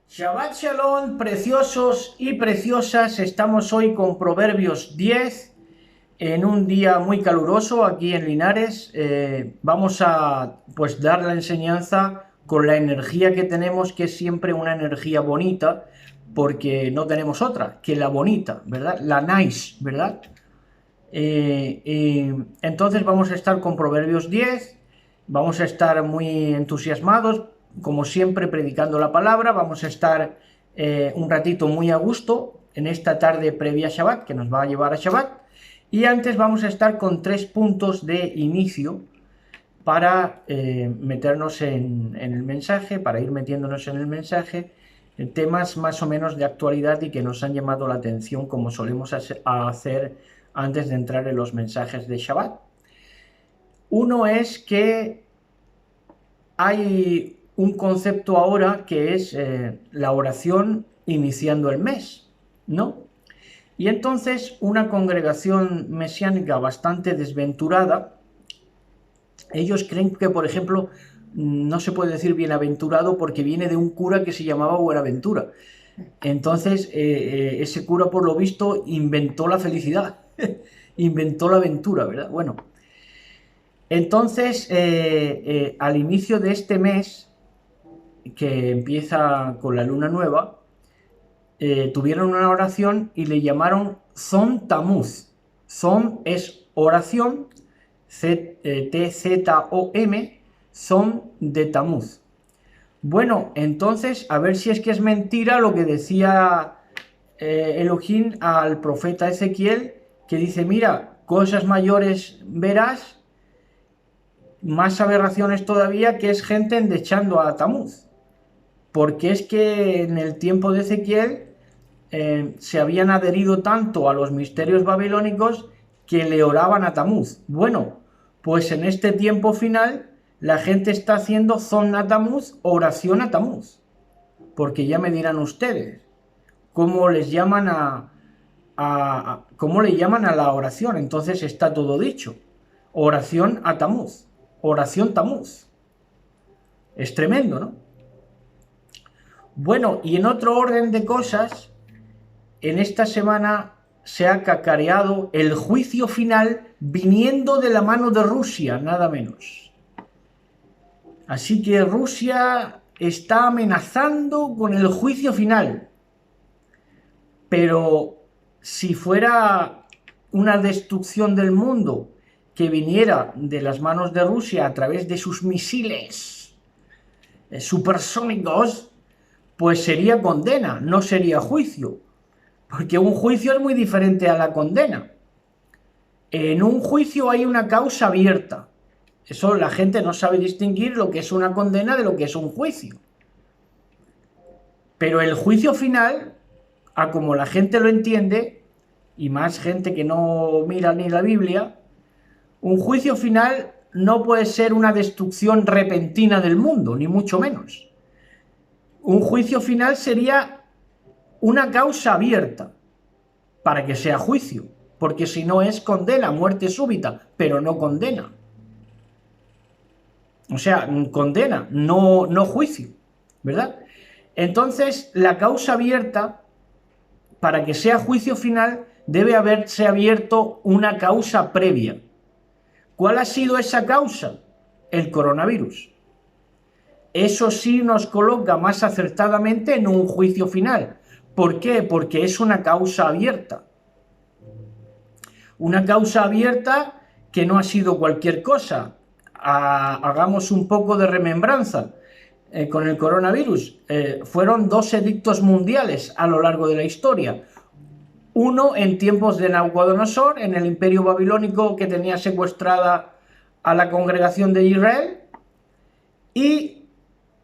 Shabbat Shalom, preciosos y preciosas, estamos hoy con Proverbios 10, en un día muy caluroso aquí en Linares. Vamos a dar la enseñanza con la energía que tenemos, que es siempre una energía bonita, porque no tenemos otra que la bonita, ¿verdad? La nice, ¿verdad? Entonces vamos a estar con Proverbios 10, vamos a estar muy entusiasmados, como siempre, predicando la palabra. Vamos a estar un ratito muy a gusto en esta tarde previa a Shabbat, que nos va a llevar a Shabbat. Y antes vamos a estar con 3 puntos de inicio para meternos en el mensaje, para ir metiéndonos en el mensaje, temas más o menos de actualidad y que nos han llamado la atención, como solemos hacer antes de entrar en los mensajes de Shabbat. Uno es que hay un concepto ahora que es la oración iniciando el mes, ¿no? Y entonces una congregación mesiánica bastante desventurada, ellos creen que, por ejemplo, no se puede decir bienaventurado porque viene de un cura que se llamaba Buenaventura. Entonces, ese cura, por lo visto, inventó la felicidad, inventó la aventura, ¿verdad? Bueno, entonces, al inicio de este mes, que empieza con la luna nueva, tuvieron una oración y le llamaron Tzom Tamuz. Tzom es oración, T-Z-O-M, Tzom de Tamuz. Bueno, entonces, a ver si es que es mentira lo que decía Elohim al profeta Ezequiel, que dice: mira, cosas mayores verás, más aberraciones todavía, que es gente endechando a Tamuz. Porque es que en el tiempo de Ezequiel se habían adherido tanto a los misterios babilónicos que le oraban a Tamuz. Bueno, pues en este tiempo final la gente está haciendo Zon a Tamuz, oración a Tamuz. Porque ya me dirán ustedes cómo les llaman cómo le llaman a la oración. Entonces está todo dicho. Oración a Tamuz. Oración Tamuz. Es tremendo, ¿no? Bueno, y en otro orden de cosas, en esta semana se ha cacareado el juicio final viniendo de la mano de Rusia, nada menos. Así que Rusia está amenazando con el juicio final. Pero si fuera una destrucción del mundo que viniera de las manos de Rusia a través de sus misiles supersónicos, pues sería condena, no sería juicio. Porque un juicio es muy diferente a la condena. En un juicio hay una causa abierta. Eso la gente no sabe distinguir lo que es una condena de lo que es un juicio. Pero el juicio final, a como la gente lo entiende, y más gente que no mira ni la Biblia, un juicio final no puede ser una destrucción repentina del mundo, ni mucho menos. Un juicio final sería una causa abierta para que sea juicio, porque si no es condena, muerte súbita, pero no condena. O sea, condena, no juicio, ¿verdad? Entonces, la causa abierta, para que sea juicio final, debe haberse abierto una causa previa. ¿Cuál ha sido esa causa? El coronavirus. Eso sí nos coloca más acertadamente en un juicio final. ¿Por qué? Porque es una causa abierta. Una causa abierta que no ha sido cualquier cosa. Hagamos un poco de remembranza. Con el coronavirus fueron 2 edictos mundiales a lo largo de la historia. Uno en tiempos de Nabucodonosor, en el imperio babilónico, que tenía secuestrada a la congregación de Israel, y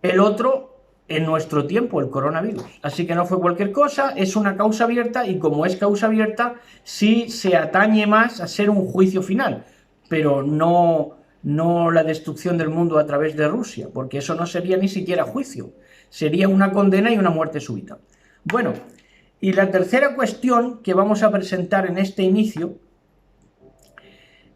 el otro en nuestro tiempo, el coronavirus. Así que no fue cualquier cosa, es una causa abierta, y como es causa abierta, sí se atañe más a ser un juicio final, pero no la destrucción del mundo a través de Rusia, porque eso no sería ni siquiera juicio, sería una condena y una muerte súbita. Bueno, y la tercera cuestión que vamos a presentar en este inicio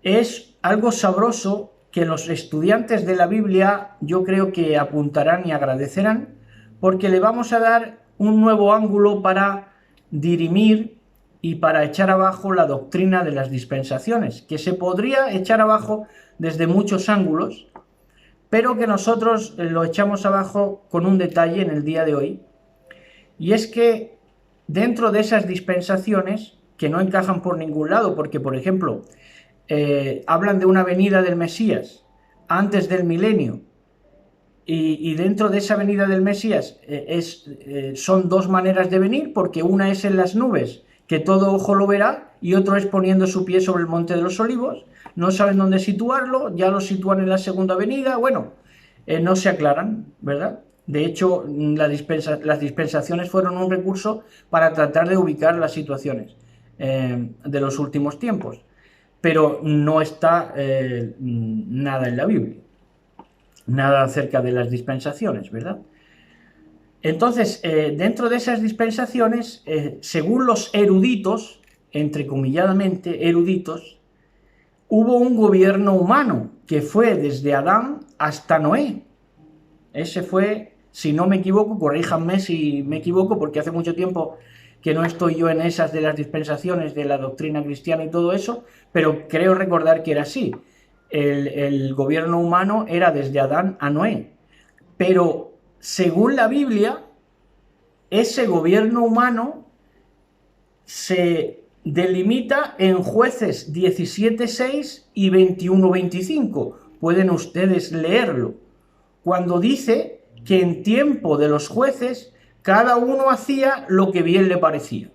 es algo sabroso que los estudiantes de la Biblia yo creo que apuntarán y agradecerán, porque le vamos a dar un nuevo ángulo para dirimir y para echar abajo la doctrina de las dispensaciones, que se podría echar abajo desde muchos ángulos, pero que nosotros lo echamos abajo con un detalle en el día de hoy, y es que dentro de esas dispensaciones, que no encajan por ningún lado, porque por ejemplo, hablan de una venida del Mesías antes del milenio, y dentro de esa venida del Mesías son dos maneras de venir, porque una es en las nubes, que todo ojo lo verá, y otro es poniendo su pie sobre el monte de los olivos. No saben dónde situarlo, ya lo sitúan en la segunda venida, bueno, no se aclaran, ¿verdad? De hecho, las dispensaciones fueron un recurso para tratar de ubicar las situaciones de los últimos tiempos, pero no está nada en la Biblia, nada acerca de las dispensaciones, ¿verdad? Entonces, dentro de esas dispensaciones, según los eruditos, entrecomilladamente eruditos, hubo un gobierno humano que fue desde Adán hasta Noé. Ese fue, si no me equivoco, corríjanme si me equivoco, porque hace mucho tiempo que no estoy yo en esas de las dispensaciones de la doctrina cristiana y todo eso, pero creo recordar que era así. El gobierno humano era desde Adán a Noé. Pero según la Biblia, ese gobierno humano se delimita en Jueces 17:6 y 21:25. Pueden ustedes leerlo. Cuando dice que en tiempo de los jueces cada uno hacía lo que bien le parecía.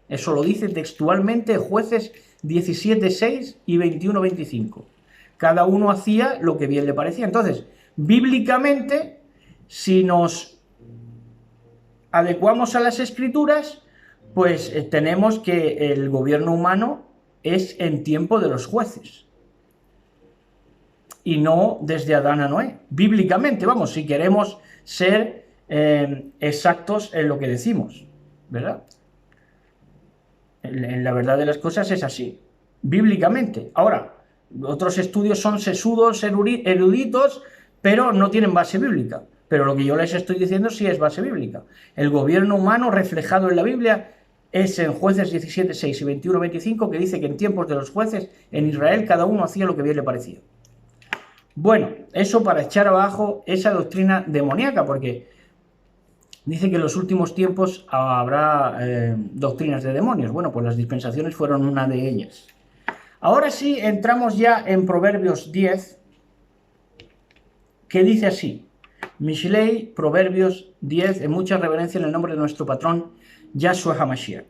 Eso lo dice textualmente Jueces 17:6 y 21:25. Cada uno hacía lo que bien le parecía. Entonces, bíblicamente, si nos adecuamos a las Escrituras, pues tenemos que el gobierno humano es en tiempo de los jueces y no desde Adán a Noé. Bíblicamente, vamos, si queremos ser exactos en lo que decimos, ¿verdad? En la verdad de las cosas es así, bíblicamente. Ahora, otros estudios son sesudos, eruditos, pero no tienen base bíblica. Pero lo que yo les estoy diciendo sí es base bíblica. El gobierno humano reflejado en la Biblia es en Jueces 17:6 y 21:25, que dice que en tiempos de los jueces en Israel cada uno hacía lo que bien le parecía. Bueno, eso para echar abajo esa doctrina demoníaca, porque dice que en los últimos tiempos habrá doctrinas de demonios. Bueno, pues las dispensaciones fueron una de ellas. Ahora sí, entramos ya en Proverbios 10, que dice así: Mishlei, Proverbios 10, en mucha reverencia en el nombre de nuestro patrón, Yahshua HaMashiach.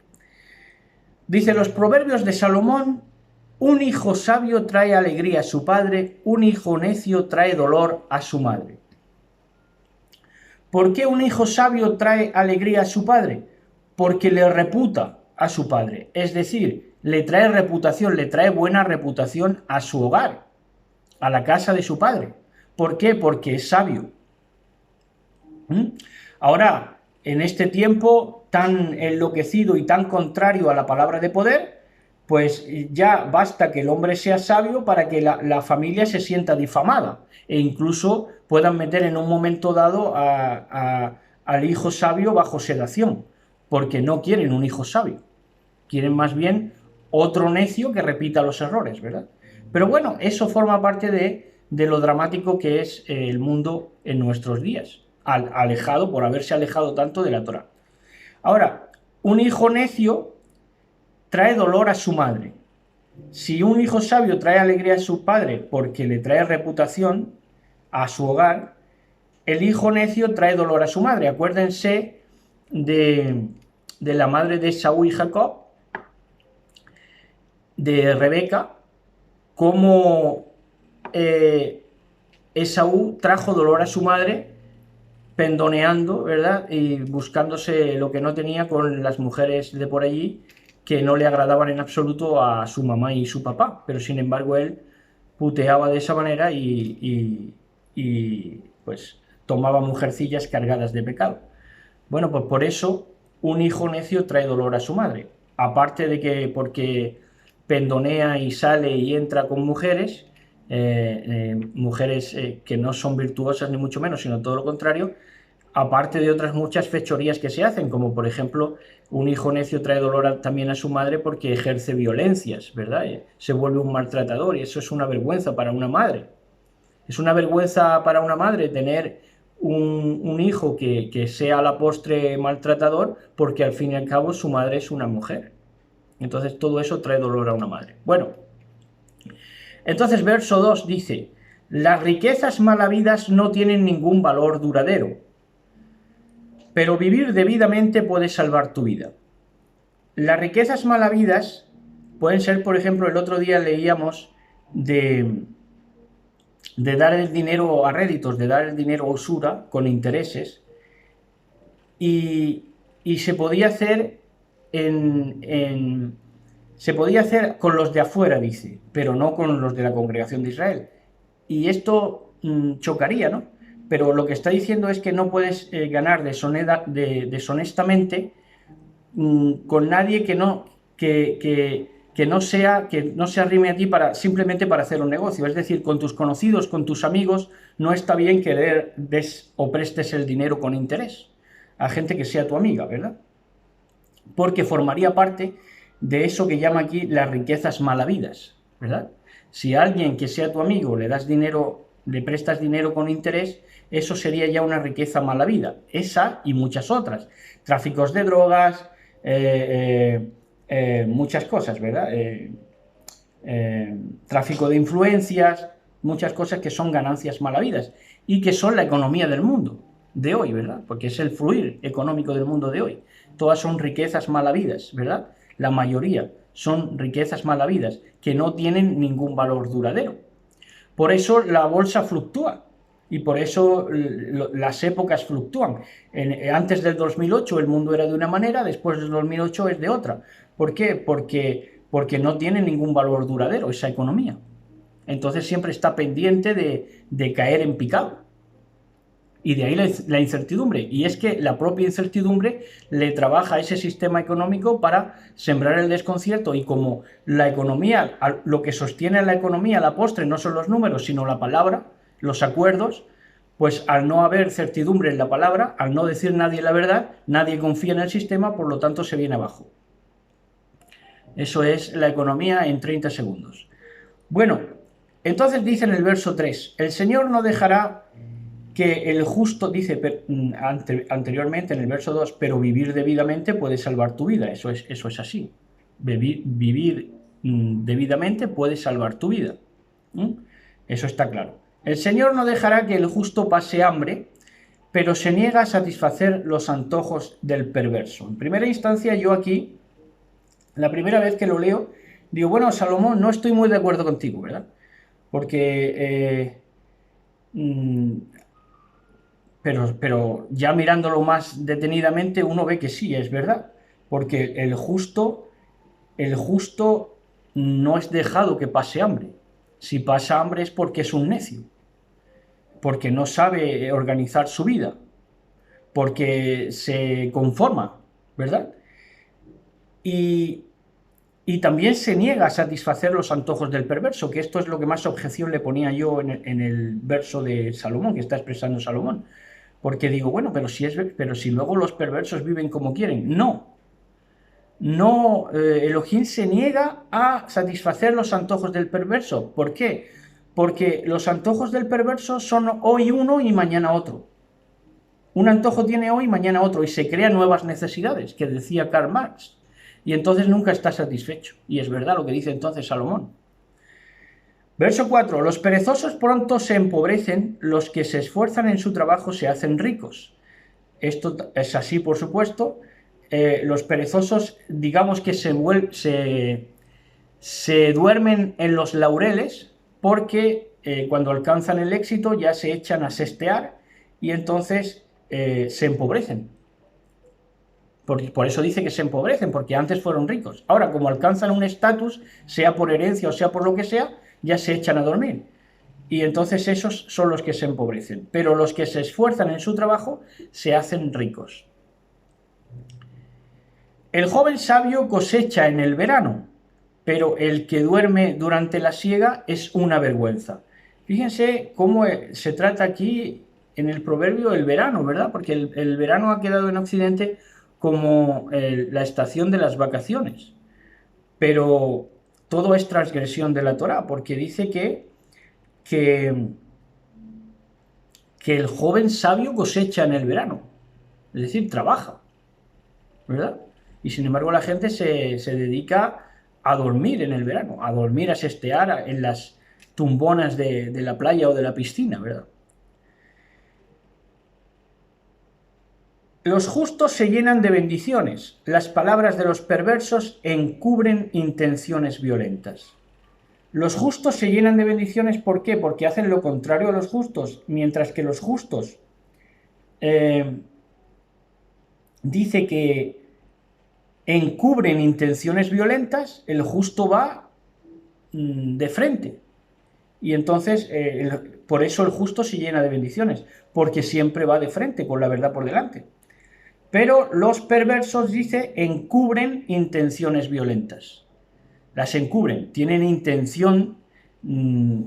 Dice, los proverbios de Salomón: un hijo sabio trae alegría a su padre, un hijo necio trae dolor a su madre. ¿Por qué un hijo sabio trae alegría a su padre? Porque le reputa a su padre, es decir, le trae reputación, le trae buena reputación a su hogar, a la casa de su padre. ¿Por qué? Porque es sabio. Ahora, en este tiempo tan enloquecido y tan contrario a la palabra de poder, pues ya basta que el hombre sea sabio para que la familia se sienta difamada e incluso puedan meter en un momento dado al hijo sabio bajo sedación, porque no quieren un hijo sabio, quieren más bien otro necio que repita los errores, ¿verdad? Pero bueno, eso forma parte de lo dramático que es el mundo en nuestros días, alejado por haberse alejado tanto de la Torá. Ahora, un hijo necio trae dolor a su madre. Si un hijo sabio trae alegría a su padre porque le trae reputación a su hogar, el hijo necio trae dolor a su madre. Acuérdense de la madre de Esaú y Jacob, de Rebeca, cómo Esaú trajo dolor a su madre pendoneando, ¿verdad? Y buscándose lo que no tenía con las mujeres de por allí, que no le agradaban en absoluto a su mamá y su papá, pero sin embargo él puteaba de esa manera y pues tomaba mujercillas cargadas de pecado. Bueno, pues por eso un hijo necio trae dolor a su madre, aparte de que porque pendonea y sale y entra con mujeres, mujeres que no son virtuosas ni mucho menos, sino todo lo contrario, aparte de otras muchas fechorías que se hacen, como por ejemplo, un hijo necio trae dolor también a su madre porque ejerce violencias, ¿verdad? Se vuelve un maltratador y eso es una vergüenza para una madre. Es una vergüenza para una madre tener un hijo que sea a la postre maltratador, porque al fin y al cabo su madre es una mujer. Entonces todo eso trae dolor a una madre. Bueno, entonces verso 2 dice: las riquezas mal habidas no tienen ningún valor duradero, pero vivir debidamente puede salvar tu vida. Las riquezas mal habidas pueden ser, por ejemplo, el otro día leíamos de dar el dinero a réditos, de dar el dinero a usura con intereses, y se podía hacer se podía hacer con los de afuera, dice, pero no con los de la congregación de Israel. Y esto chocaría, ¿no? Pero lo que está diciendo es que no puedes ganar deshonestamente con nadie que no se arrime a ti simplemente para hacer un negocio. Es decir, con tus conocidos, con tus amigos, no está bien que des o prestes el dinero con interés a gente que sea tu amiga, ¿verdad? Porque formaría parte de eso que llama aquí las riquezas mal habidas, ¿verdad? Si a alguien que sea tu amigo le das dinero, le prestas dinero con interés, eso sería ya una riqueza mal habida. Esa y muchas otras. Tráficos de drogas, muchas cosas, ¿verdad? Tráfico de influencias, muchas cosas que son ganancias mal habidas y que son la economía del mundo de hoy, ¿verdad? Porque es el fluir económico del mundo de hoy. Todas son riquezas mal habidas, ¿verdad? La mayoría son riquezas mal habidas que no tienen ningún valor duradero. Por eso la bolsa fluctúa y por eso las épocas fluctúan. Antes del 2008 el mundo era de una manera, después del 2008 es de otra. ¿Por qué? Porque no tiene ningún valor duradero esa economía. Entonces siempre está pendiente de caer en picado. Y de ahí la incertidumbre. Y es que la propia incertidumbre le trabaja a ese sistema económico para sembrar el desconcierto. Y como la economía, lo que sostiene a la economía a la postre no son los números, sino la palabra, los acuerdos, pues al no haber certidumbre en la palabra, al no decir nadie la verdad, nadie confía en el sistema, por lo tanto se viene abajo. Eso es la economía en 30 segundos. Bueno, entonces dice en el verso 3, el Señor no dejará que el justo, dice anteriormente en el verso 2, pero vivir debidamente puede salvar tu vida. Eso es así. Vivir debidamente puede salvar tu vida. Eso está claro. El Señor no dejará que el justo pase hambre, pero se niega a satisfacer los antojos del perverso. En primera instancia, yo aquí, la primera vez que lo leo, digo, bueno, Salomón, no estoy muy de acuerdo contigo, ¿verdad? Porque pero ya mirándolo más detenidamente uno ve que sí, es verdad, porque el justo no es dejado que pase hambre. Si pasa hambre es porque es un necio, porque no sabe organizar su vida, porque se conforma, ¿verdad? Y también se niega a satisfacer los antojos del perverso, que esto es lo que más objeción le ponía yo en el verso de Salomón, que está expresando Salomón. Porque digo, bueno, pero si luego los perversos viven como quieren. No, Elohim se niega a satisfacer los antojos del perverso. ¿Por qué? Porque los antojos del perverso son hoy uno y mañana otro. Un antojo tiene hoy y mañana otro, y se crean nuevas necesidades, que decía Karl Marx. Y entonces nunca está satisfecho. Y es verdad lo que dice entonces Salomón. Verso 4. Los perezosos pronto se empobrecen, los que se esfuerzan en su trabajo se hacen ricos. Esto es así, por supuesto. Los perezosos, digamos que se duermen en los laureles porque cuando alcanzan el éxito ya se echan a sestear y entonces se empobrecen. Por eso dice que se empobrecen, porque antes fueron ricos. Ahora, como alcanzan un estatus, sea por herencia o sea por lo que sea, ya se echan a dormir. Y entonces esos son los que se empobrecen. Pero los que se esfuerzan en su trabajo se hacen ricos. El joven sabio cosecha en el verano, pero el que duerme durante la siega es una vergüenza. Fíjense cómo se trata aquí en el proverbio el verano, ¿verdad? Porque el verano ha quedado en Occidente como la estación de las vacaciones. Pero todo es transgresión de la Torá, porque dice que el joven sabio cosecha en el verano, es decir, trabaja, ¿verdad? Y sin embargo la gente se dedica a dormir en el verano, a dormir, a sestear en las tumbonas de la playa o de la piscina, ¿verdad? Los justos se llenan de bendiciones, las palabras de los perversos encubren intenciones violentas. Los justos se llenan de bendiciones, ¿por qué? Porque hacen lo contrario a los justos, mientras que los justos dice que encubren intenciones violentas, el justo va de frente. Y entonces, por eso el justo se llena de bendiciones, porque siempre va de frente, con la verdad por delante. Pero los perversos, dice, encubren intenciones violentas. Las encubren, tienen intención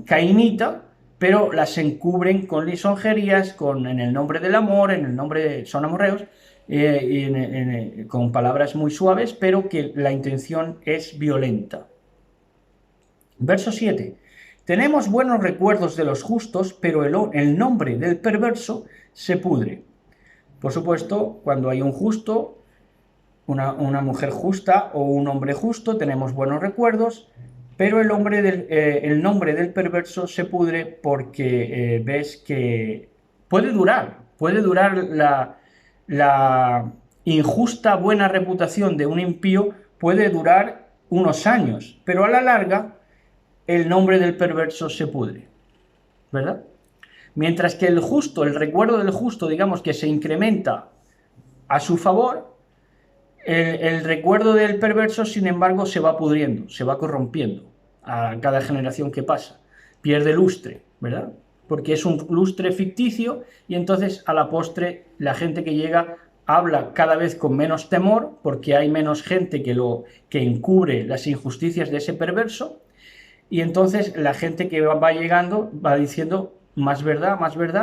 cainita, pero las encubren con lisonjerías, en el nombre del amor, en el nombre de, son amorreos, con palabras muy suaves, pero que la intención es violenta. Verso 7. Tenemos buenos recuerdos de los justos, pero el nombre del perverso se pudre. Por supuesto, cuando hay un justo, una mujer justa o un hombre justo, tenemos buenos recuerdos, pero el nombre del perverso se pudre porque ves que puede durar la injusta buena reputación de un impío, puede durar unos años, pero a la larga el nombre del perverso se pudre, ¿verdad? Mientras que el justo, el recuerdo del justo, digamos que se incrementa a su favor, el recuerdo del perverso, sin embargo, se va pudriendo, se va corrompiendo a cada generación que pasa, pierde lustre, ¿verdad? Porque es un lustre ficticio y entonces a la postre la gente que llega habla cada vez con menos temor porque hay menos gente que encubre las injusticias de ese perverso y entonces la gente que va llegando va diciendo más verdad,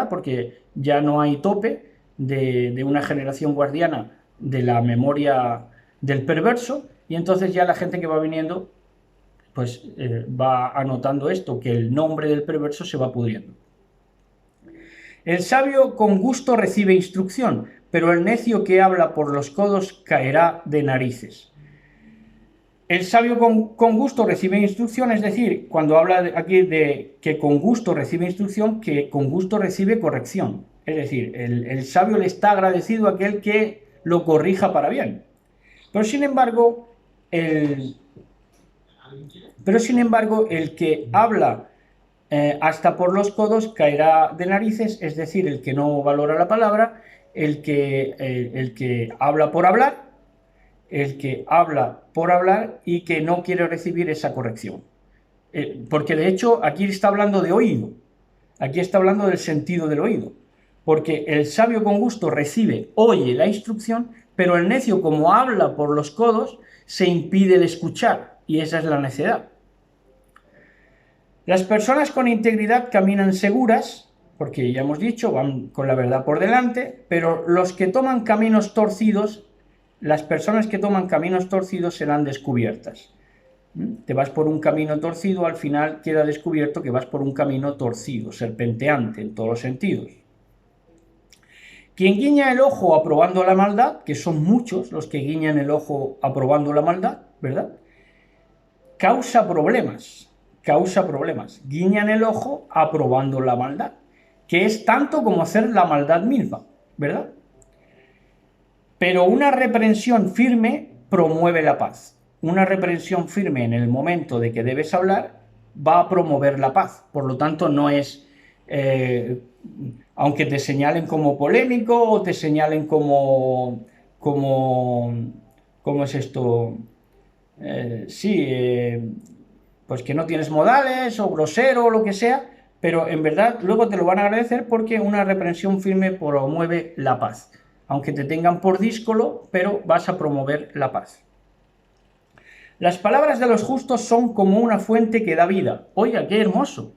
porque ya no hay tope de una generación guardiana de la memoria del perverso y entonces ya la gente que va viniendo pues va anotando esto, que el nombre del perverso se va pudriendo. El sabio con gusto recibe instrucción, pero el necio que habla por los codos caerá de narices. El sabio con gusto recibe instrucción, es decir, cuando habla aquí de que con gusto recibe instrucción, que con gusto recibe corrección. Es decir, el sabio le está agradecido a aquel que lo corrija para bien. Pero sin embargo, el que habla hasta por los codos caerá de narices, es decir, el que no valora la palabra, el que habla por hablar, y que no quiere recibir esa corrección. Porque de hecho aquí está hablando de oído, aquí está hablando del sentido del oído, porque el sabio con gusto oye la instrucción, pero el necio, como habla por los codos, se impide de escuchar, y esa es la necedad. Las personas con integridad caminan seguras, porque ya hemos dicho, van con la verdad por delante, pero las personas que toman caminos torcidos serán descubiertas. Te vas por un camino torcido, al final queda descubierto que vas por un camino torcido, serpenteante en todos los sentidos. Quien guiña el ojo aprobando la maldad, que son muchos los que guiñan el ojo aprobando la maldad, ¿verdad? Causa problemas. Guiñan el ojo aprobando la maldad, que es tanto como hacer la maldad misma, ¿verdad? Pero una reprensión firme promueve la paz. Una reprensión firme en el momento de que debes hablar va a promover la paz. Por lo tanto, no es, aunque te señalen como polémico o te señalen ¿cómo es esto? Pues que no tienes modales o grosero o lo que sea, pero en verdad luego te lo van a agradecer porque una reprensión firme promueve la paz. Aunque te tengan por díscolo, pero vas a promover la paz. Las palabras de los justos son como una fuente que da vida. Oiga, qué hermoso.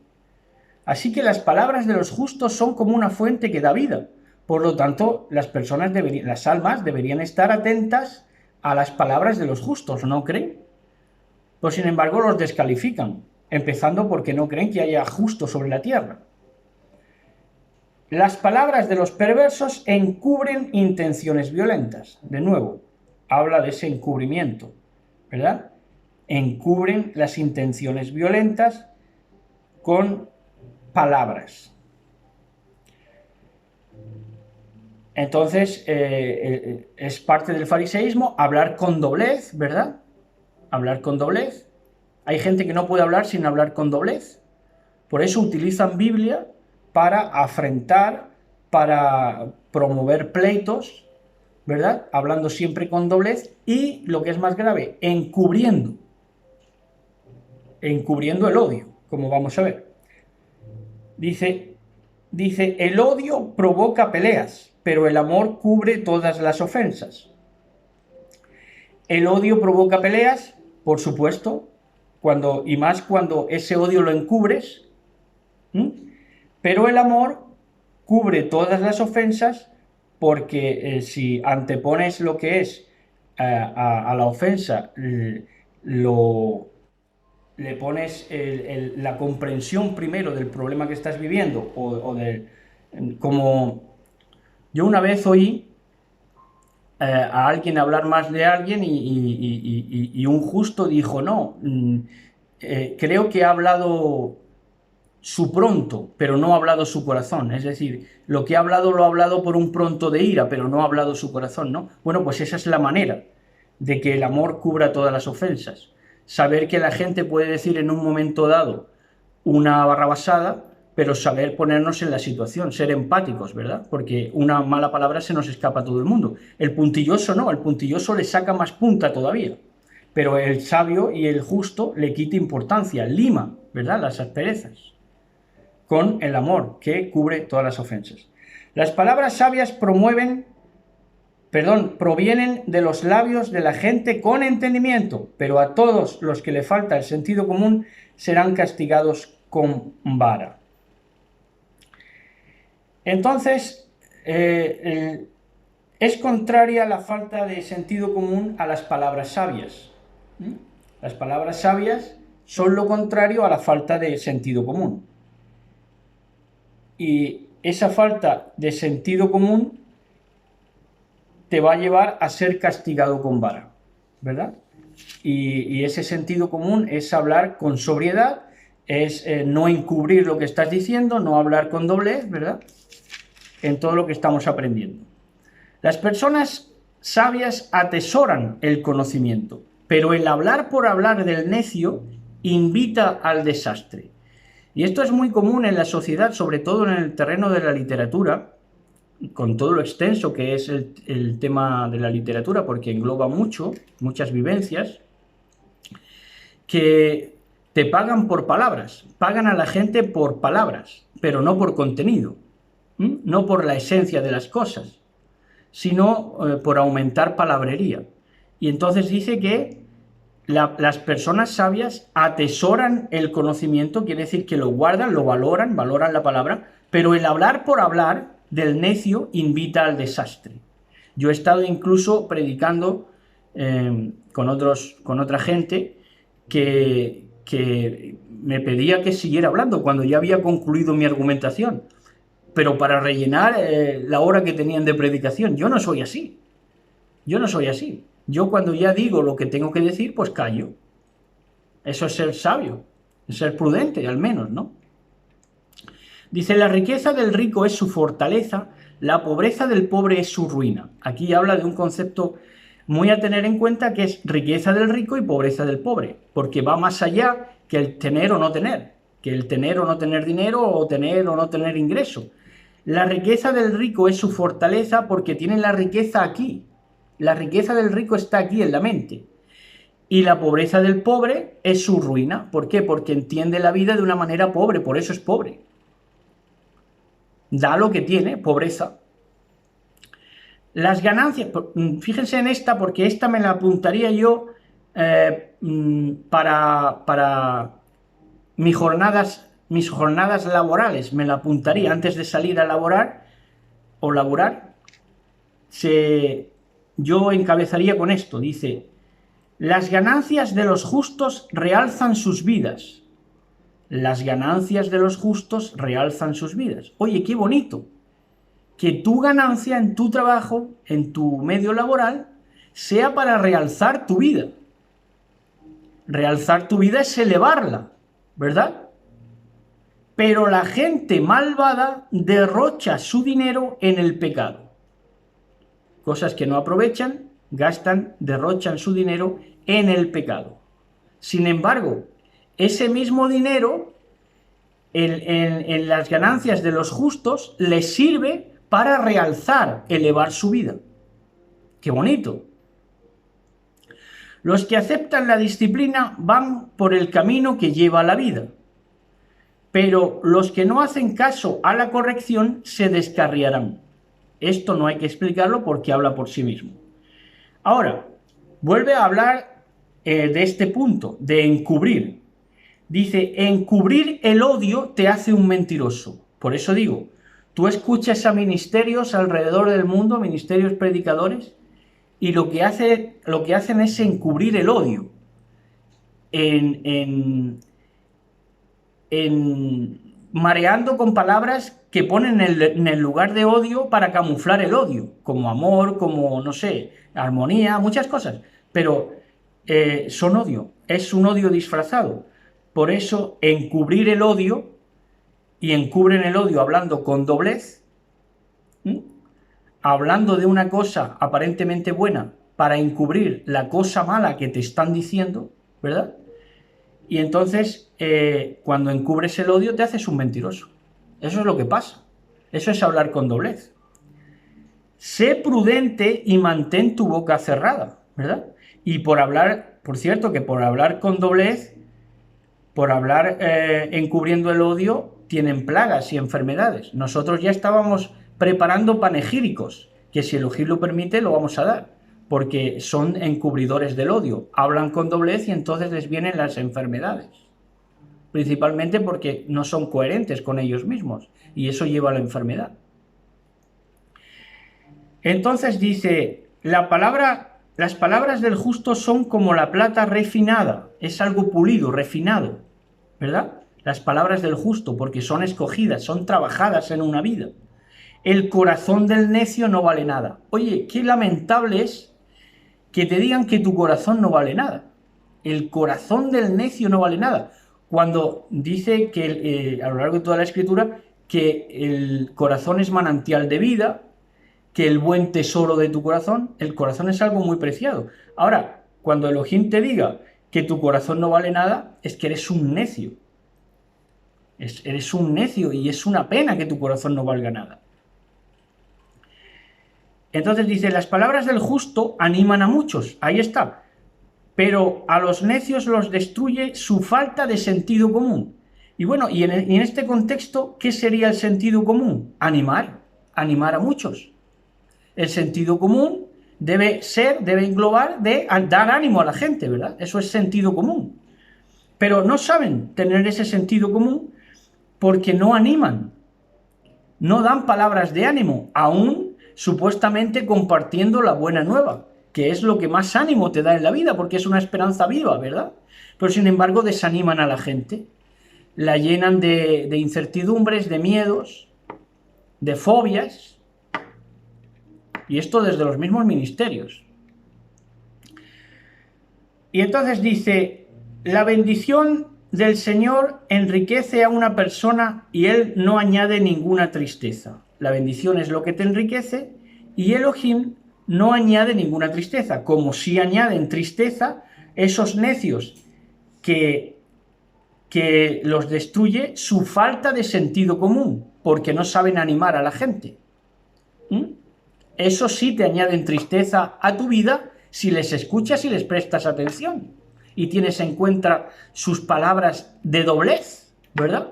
Así que las palabras de los justos son como una fuente que da vida. Por lo tanto, las almas deberían estar atentas a las palabras de los justos, ¿no creen? Pues sin embargo los descalifican, empezando porque no creen que haya justo sobre la tierra. Las palabras de los perversos encubren intenciones violentas. De nuevo, habla de ese encubrimiento, ¿verdad? Encubren las intenciones violentas con palabras. Entonces, es parte del fariseísmo hablar con doblez, ¿verdad? Hablar con doblez. Hay gente que no puede hablar sin hablar con doblez. Por eso utilizan Biblia para afrentar, para promover pleitos, ¿verdad? Hablando siempre con doblez y, lo que es más grave, encubriendo el odio, como vamos a ver. Dice, el odio provoca peleas, pero el amor cubre todas las ofensas. El odio provoca peleas, por supuesto, y más cuando ese odio lo encubres, pero el amor cubre todas las ofensas porque si antepones lo que es a la ofensa, le pones la comprensión primero del problema que estás viviendo como yo una vez oí a alguien hablar más de alguien y un justo dijo, no, creo que ha hablado su pronto, pero no ha hablado su corazón. Es decir, lo que ha hablado lo ha hablado por un pronto de ira, pero no ha hablado su corazón, ¿no? Bueno, pues esa es la manera de que el amor cubra todas las ofensas. Saber que la gente puede decir en un momento dado una barrabasada, pero saber ponernos en la situación, ser empáticos, ¿verdad? Porque una mala palabra se nos escapa a todo el mundo. El puntilloso no, el puntilloso le saca más punta todavía. Pero el sabio y el justo le quita importancia, lima, ¿verdad? Las asperezas, con el amor que cubre todas las ofensas. Las palabras sabias provienen de los labios de la gente con entendimiento, pero a todos los que le falta el sentido común serán castigados con vara. Entonces, es contraria la falta de sentido común a las palabras sabias. Las palabras sabias son lo contrario a la falta de sentido común. Y esa falta de sentido común te va a llevar a ser castigado con vara, ¿verdad? Y ese sentido común es hablar con sobriedad, es no encubrir lo que estás diciendo, no hablar con doblez, ¿verdad? En todo lo que estamos aprendiendo. Las personas sabias atesoran el conocimiento, pero el hablar por hablar del necio invita al desastre. Y esto es muy común en la sociedad, sobre todo en el terreno de la literatura, con todo lo extenso que es el tema de la literatura, porque engloba muchas vivencias, que te pagan por palabras, pagan a la gente por palabras, pero no por contenido, no por la esencia de las cosas, sino por aumentar palabrería. Y entonces dice que las personas sabias atesoran el conocimiento, quiere decir que lo guardan, lo valoran la palabra, pero el hablar por hablar del necio invita al desastre. Yo he estado incluso predicando con otra gente que me pedía que siguiera hablando cuando ya había concluido mi argumentación, pero para rellenar la hora que tenían de predicación. Yo no soy así. Yo cuando ya digo lo que tengo que decir, pues callo. Eso es ser sabio, es ser prudente al menos, ¿no? Dice, la riqueza del rico es su fortaleza, la pobreza del pobre es su ruina. Aquí habla de un concepto muy a tener en cuenta, que es riqueza del rico y pobreza del pobre, porque va más allá que el tener o no tener, que el tener o no tener dinero o tener o no tener ingreso. La riqueza del rico es su fortaleza porque tiene la riqueza aquí. La riqueza del rico está aquí en la mente. Y la pobreza del pobre es su ruina. ¿Por qué? Porque entiende la vida de una manera pobre, por eso es pobre. Da lo que tiene, pobreza. Las ganancias, fíjense en esta, porque esta me la apuntaría yo para mis jornadas mis jornadas laborales, me la apuntaría antes de salir a laborar o laborar, yo encabezaría con esto, dice, las ganancias de los justos realzan sus vidas. Las ganancias de los justos realzan sus vidas. Oye, qué bonito, que tu ganancia en tu trabajo, en tu medio laboral, sea para realzar tu vida. Realzar tu vida es elevarla, ¿verdad? Pero la gente malvada derrocha su dinero en el pecado. Cosas que no aprovechan, gastan, derrochan su dinero en el pecado. Sin embargo, ese mismo dinero en las ganancias de los justos les sirve para realzar, elevar su vida. ¡Qué bonito! Los que aceptan la disciplina van por el camino que lleva a la vida, pero los que no hacen caso a la corrección se descarriarán. Esto no hay que explicarlo porque habla por sí mismo. Ahora, vuelve a hablar de este punto, de encubrir. Dice, encubrir el odio te hace un mentiroso. Por eso digo, tú escuchas a ministerios alrededor del mundo, ministerios predicadores, y lo que hacen es encubrir el odio. Mareando con palabras que ponen en el lugar de odio para camuflar el odio, como amor, como, no sé, armonía, muchas cosas, pero son odio, es un odio disfrazado. Por eso, encubrir el odio, y encubren el odio hablando con doblez, hablando de una cosa aparentemente buena para encubrir la cosa mala que te están diciendo, ¿verdad? Y entonces, cuando encubres el odio, te haces un mentiroso. Eso es lo que pasa. Eso es hablar con doblez. Sé prudente y mantén tu boca cerrada, ¿verdad? Y por hablar, por cierto, que por hablar con doblez, por hablar encubriendo el odio, tienen plagas y enfermedades. Nosotros ya estábamos preparando panegíricos, que si Elohim lo permite, lo vamos a dar, porque son encubridores del odio. Hablan con doblez y entonces les vienen las enfermedades. Principalmente porque no son coherentes con ellos mismos, y eso lleva a la enfermedad. Entonces dice, las palabras del justo son como la plata refinada, es algo pulido, refinado, ¿verdad? Las palabras del justo, porque son escogidas, son trabajadas en una vida. El corazón del necio no vale nada. Oye, qué lamentable es que te digan que tu corazón no vale nada. El corazón del necio no vale nada. Cuando dice que a lo largo de toda la escritura que el corazón es manantial de vida, que el buen tesoro de tu corazón, el corazón es algo muy preciado. Ahora, cuando Elohim te diga que tu corazón no vale nada, es que eres un necio. Eres un necio y es una pena que tu corazón no valga nada. Entonces dice, las palabras del justo animan a muchos, ahí está, pero a los necios los destruye su falta de sentido común. Y bueno, y en este contexto, ¿qué sería el sentido común? Animar a muchos. El sentido común debe englobar de dar ánimo a la gente, ¿verdad? Eso es sentido común. Pero no saben tener ese sentido común porque no animan, no dan palabras de ánimo, aún supuestamente compartiendo la buena nueva, que es lo que más ánimo te da en la vida, porque es una esperanza viva, ¿verdad? Pero sin embargo desaniman a la gente, la llenan de incertidumbres, de miedos, de fobias, y esto desde los mismos ministerios. Y entonces dice, la bendición del Señor enriquece a una persona y Él no añade ninguna tristeza. La bendición es lo que te enriquece y Elohim no añade ninguna tristeza, como si añaden tristeza esos necios que los destruye su falta de sentido común, porque no saben animar a la gente. Eso sí te añaden tristeza a tu vida si les escuchas y les prestas atención y tienes en cuenta sus palabras de doblez, ¿verdad?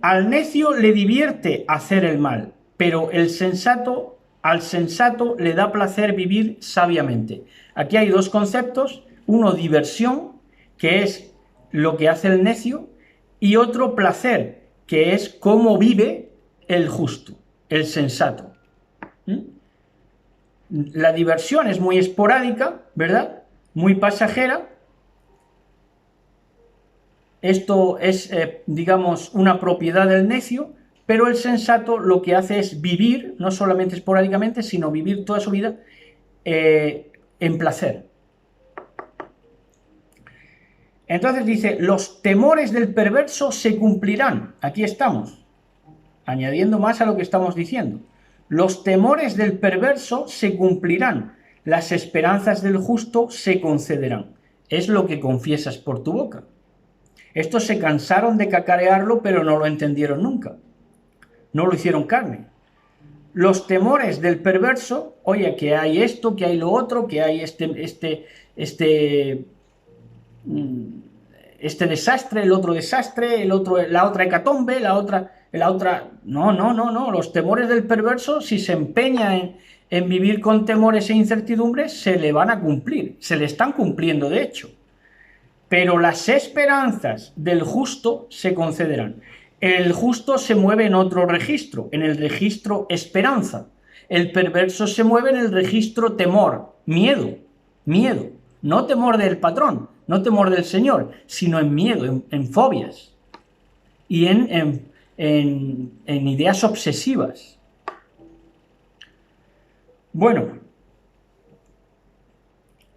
Al necio le divierte hacer el mal, pero al sensato le da placer vivir sabiamente. Aquí hay dos conceptos, uno diversión, que es lo que hace el necio, y otro placer, que es cómo vive el justo, el sensato. La diversión es muy esporádica, ¿verdad? Muy pasajera. Esto es, digamos, una propiedad del necio, pero el sensato lo que hace es vivir, no solamente esporádicamente, sino vivir toda su vida en placer. Entonces dice, los temores del perverso se cumplirán. Aquí estamos, añadiendo más a lo que estamos diciendo. Los temores del perverso se cumplirán, las esperanzas del justo se concederán. Es lo que confiesas por tu boca. Estos se cansaron de cacarearlo, pero no lo entendieron nunca. No lo hicieron carne. Los temores del perverso, oye, que hay esto, que hay lo otro, que hay este desastre, el otro desastre, la otra hecatombe, la otra. No. Los temores del perverso, si se empeña en vivir con temores e incertidumbres, se le van a cumplir. Se le están cumpliendo, de hecho. Pero las esperanzas del justo se concederán. El justo se mueve en otro registro, en el registro esperanza. El perverso se mueve en el registro temor, miedo. No temor del patrón, no temor del Señor, sino en miedo, en fobias y en ideas obsesivas. Bueno,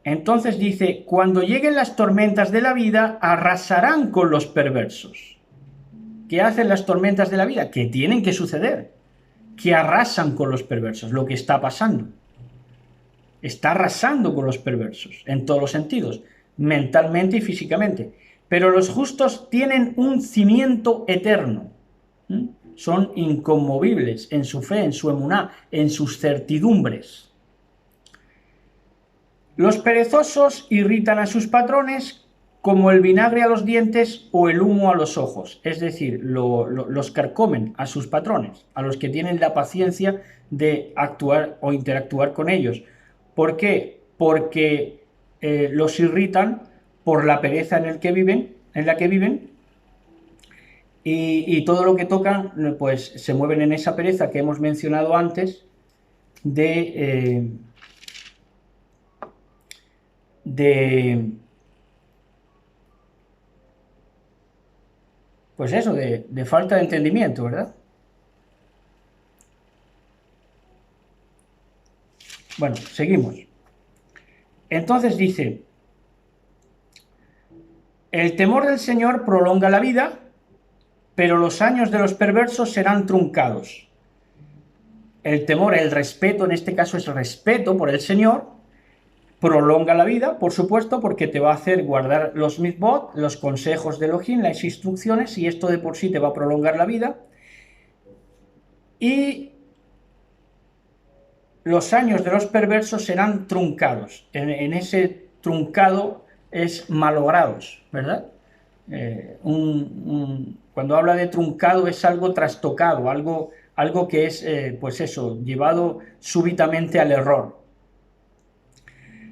entonces dice, cuando lleguen las tormentas de la vida, arrasarán con los perversos. ¿Qué hacen las tormentas de la vida? Que tienen que suceder, que arrasan con los perversos, lo que está pasando. Está arrasando con los perversos, en todos los sentidos, mentalmente y físicamente. Pero los justos tienen un cimiento eterno. Son inconmovibles en su fe, en su emuná, en sus certidumbres. Los perezosos irritan a sus patrones como el vinagre a los dientes o el humo a los ojos, es decir, los carcomen a sus patrones, a los que tienen la paciencia de actuar o interactuar con ellos. ¿Por qué? Porque los irritan por la pereza en la que viven, y todo lo que tocan, pues se mueven en esa pereza que hemos mencionado antes de pues eso, de falta de entendimiento, ¿verdad? Bueno, seguimos. Entonces dice, el temor del Señor prolonga la vida, pero los años de los perversos serán truncados. El temor, el respeto, en este caso es respeto por el Señor, prolonga la vida, por supuesto, porque te va a hacer guardar los mitzvot, los consejos de Elohim, las instrucciones, y esto de por sí te va a prolongar la vida. Y los años de los perversos serán truncados. En ese truncado es malogrados, ¿verdad? Cuando habla de truncado es algo trastocado, algo que es, pues eso, llevado súbitamente al error.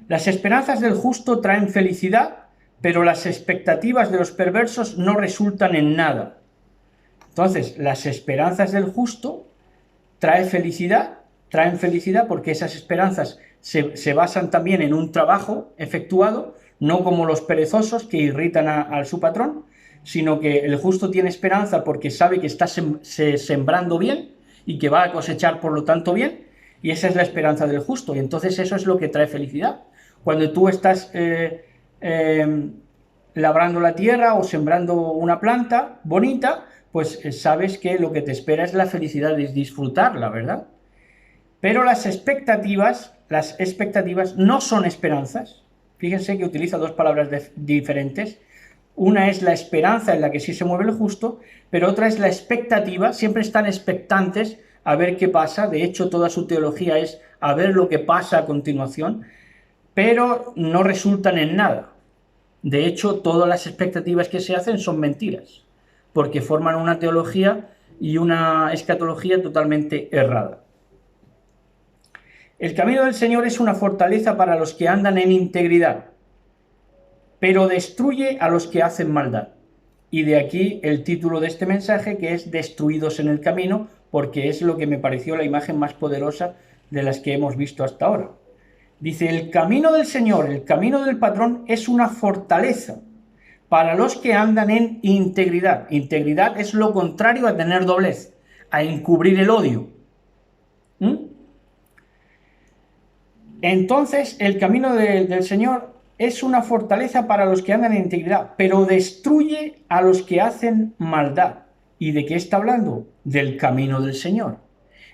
Las esperanzas del justo traen felicidad, pero las expectativas de los perversos no resultan en nada. Entonces, las esperanzas del justo traen felicidad porque esas esperanzas se basan también en un trabajo efectuado, no como los perezosos que irritan a su patrón, sino que el justo tiene esperanza porque sabe que está sembrando bien y que va a cosechar por lo tanto bien, y esa es la esperanza del justo, y entonces eso es lo que trae felicidad. Cuando tú estás labrando la tierra o sembrando una planta bonita, pues sabes que lo que te espera es la felicidad, es disfrutarla, ¿verdad? Pero las expectativas no son esperanzas. Fíjense que utiliza dos palabras diferentes. Una es la esperanza en la que sí se mueve el justo, pero otra es la expectativa. Siempre están expectantes a ver qué pasa. De hecho, toda su teología es a ver lo que pasa a continuación, pero no resultan en nada. De hecho, todas las expectativas que se hacen son mentiras, porque forman una teología y una escatología totalmente errada. El camino del Señor es una fortaleza para los que andan en integridad, pero destruye a los que hacen maldad. Y de aquí el título de este mensaje, que es Destruidos en el camino, porque es lo que me pareció la imagen más poderosa de las que hemos visto hasta ahora. Dice, el camino del Señor, el camino del patrón, es una fortaleza para los que andan en integridad. Integridad es lo contrario a tener doblez, a encubrir el odio. Entonces, el camino del Señor es una fortaleza para los que andan en integridad, pero destruye a los que hacen maldad. ¿Y de qué está hablando? Del camino del Señor.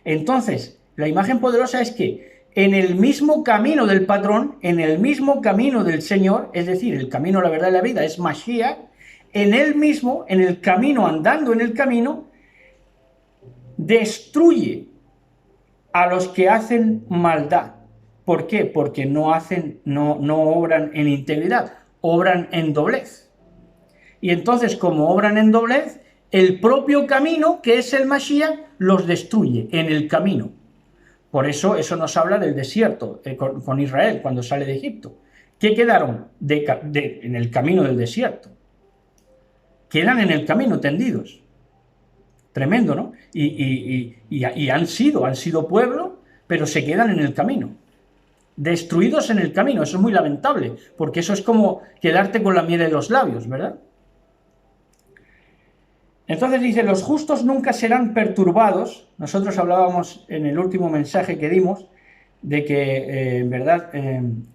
Entonces, la imagen poderosa es que en el mismo camino del patrón, en el mismo camino del Señor, es decir, el camino, la verdad y la vida es Mashiach, en él mismo, en el camino, andando en el camino, destruye a los que hacen maldad. ¿Por qué? Porque no obran en integridad, obran en doblez. Y entonces, como obran en doblez, el propio camino, que es el Mashiach, los destruye en el camino. Por eso nos habla del desierto con Israel cuando sale de Egipto. ¿Qué quedaron en el camino del desierto? Quedan en el camino tendidos. Tremendo, ¿no? Y han sido pueblo, pero se quedan en el camino. Destruidos en el camino. Eso es muy lamentable, porque eso es como quedarte con la miel en los labios, ¿verdad? Entonces dice, los justos nunca serán perturbados. Nosotros hablábamos en el último mensaje que dimos de que, en verdad,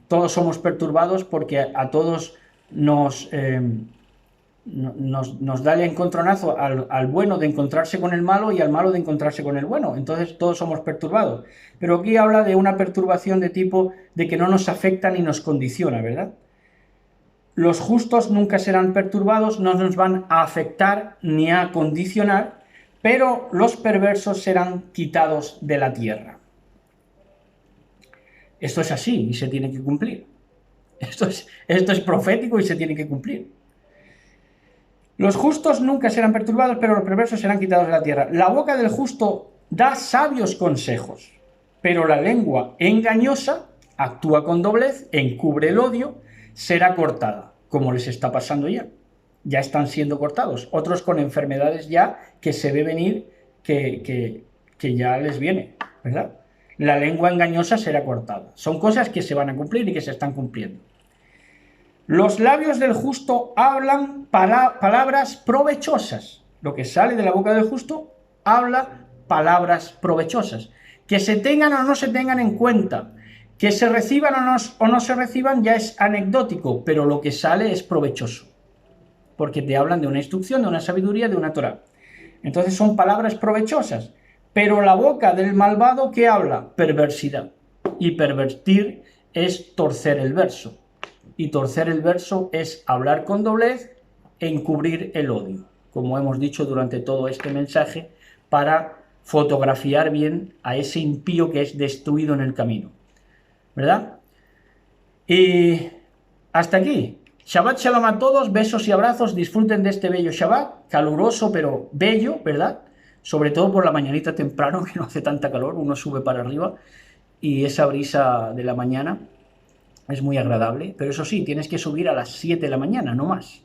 todos somos perturbados porque a todos nos da el encontronazo al bueno de encontrarse con el malo y al malo de encontrarse con el bueno. Entonces todos somos perturbados. Pero aquí habla de una perturbación de tipo de que no nos afecta ni nos condiciona, ¿verdad? Los justos nunca serán perturbados, no nos van a afectar ni a condicionar, pero los perversos serán quitados de la tierra. Esto es así y se tiene que cumplir. Esto es profético y se tiene que cumplir. Los justos nunca serán perturbados, pero los perversos serán quitados de la tierra. La boca del justo da sabios consejos, pero la lengua engañosa actúa con doblez, encubre el odio, será cortada, como les está pasando ya. Ya están siendo cortados. Otros con enfermedades ya que se ve venir que ya les viene, ¿verdad? La lengua engañosa será cortada. Son cosas que se van a cumplir y que se están cumpliendo. Los labios del justo hablan palabras provechosas. Lo que sale de la boca del justo habla palabras provechosas. Que se tengan o no se tengan en cuenta, que se reciban o no se reciban ya es anecdótico, pero lo que sale es provechoso. Porque te hablan de una instrucción, de una sabiduría, de una Torá. Entonces son palabras provechosas. Pero la boca del malvado, ¿qué habla? Perversidad. Y pervertir es torcer el verso. Y torcer el verso es hablar con doblez e encubrir el odio, como hemos dicho durante todo este mensaje, para fotografiar bien a ese impío que es destruido en el camino, ¿verdad? Y hasta aquí. Shabbat Shalom a todos, besos y abrazos, disfruten de este bello Shabbat, caluroso pero bello, ¿verdad? Sobre todo por la mañanita temprano, que no hace tanta calor, uno sube para arriba y esa brisa de la mañana es muy agradable, pero eso sí, tienes que subir a las 7 de la mañana, no más.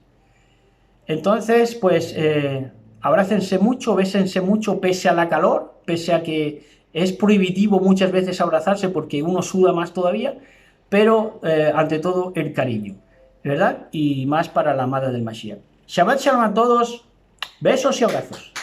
Entonces, pues, abrácense mucho, bésense mucho, pese a la calor, pese a que es prohibitivo muchas veces abrazarse porque uno suda más todavía, pero ante todo el cariño, ¿verdad? Y más para la amada del Mashiach. Shabbat Shalom a todos, besos y abrazos.